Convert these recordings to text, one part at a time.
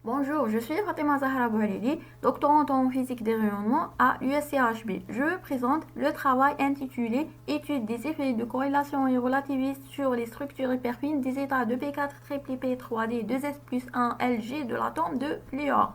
Bonjour, je suis Fatima Zahra Bouhalili, doctorante en physique des rayonnements à l'USCHB. Je présente le travail intitulé Étude des effets de corrélation et relativiste sur les structures hyperfines des états de P4 triple P 3D 2S plus 1 Lg de l'atome de fluor.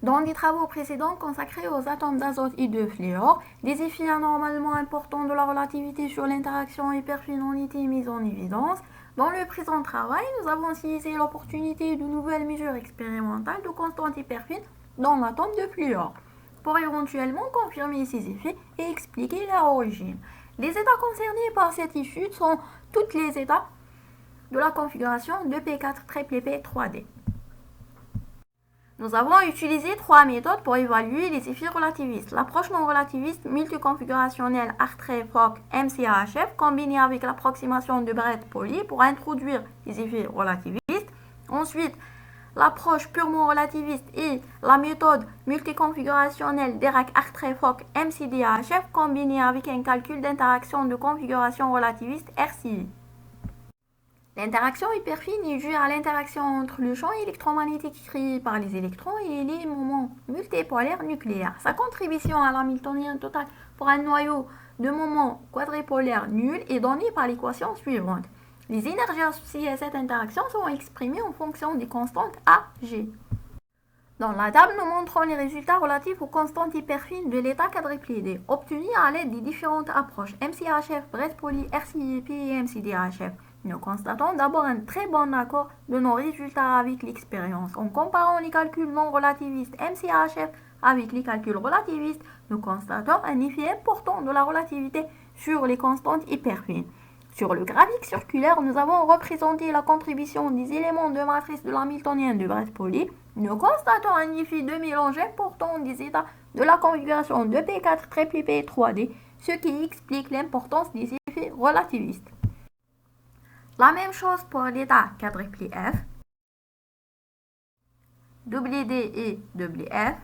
Dans des travaux précédents consacrés aux atomes d'azote et de fluor, des effets anormalement importants de la relativité sur l'interaction hyperfine ont été mis en évidence. Dans le présent travail, nous avons saisi l'opportunité de nouvelles mesures expérimentales de constantes hyperfines dans l'atome de fluor, pour éventuellement confirmer ces effets et expliquer leur origine. Les états concernés par cette étude sont toutes les états de la configuration de P4 triple P 3D. Nous avons utilisé trois méthodes pour évaluer les effets relativistes. L'approche non relativiste multiconfigurationnelle Hartree-Fock-MCAHF combinée avec l'approximation de Brett-Pauli pour introduire les effets relativistes. Ensuite, l'approche purement relativiste et la méthode multiconfigurationnelle Dirac-Hartree-Fock-MCDAHF combinée avec un calcul d'interaction de configuration relativiste RCI. L'interaction hyperfine est due à l'interaction entre le champ électromagnétique créé par les électrons et les moments multipolaires nucléaires. Sa contribution à l'hamiltonien total pour un noyau de moments quadripolaires nul est donnée par l'équation suivante. Les énergies associées à cette interaction sont exprimées en fonction des constantes A, G. Dans la table, nous montrons les résultats relatifs aux constantes hyperfines de l'état quadruplé obtenus à l'aide des différentes approches MCHF, Brett-Pauli, RCIP et MCDHF. Nous constatons d'abord un très bon accord de nos résultats avec l'expérience. En comparant les calculs non relativistes MCHF avec les calculs relativistes, nous constatons un effet important de la relativité sur les constantes hyperfines. Sur le graphique circulaire, nous avons représenté la contribution des éléments de matrice de l'hamiltonien de Brett-Pauli. Nous constatons un effet de mélange important des états de la configuration de P4 triple P 3D, ce qui explique l'importance des effets relativistes. La même chose pour l'état quadruplé F, WD et WF,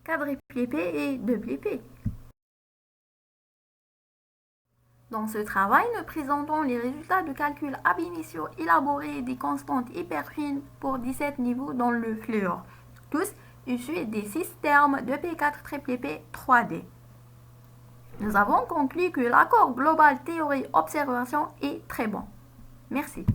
quadruplé P et WP. Dans ce travail, nous présentons les résultats de calculs ab initio élaborés des constantes hyperfines pour 17 niveaux dans le fluor, tous issus des 6 termes de P4 triple P 3D. Nous avons conclu que l'accord global théorie-observation est très bon. Merci.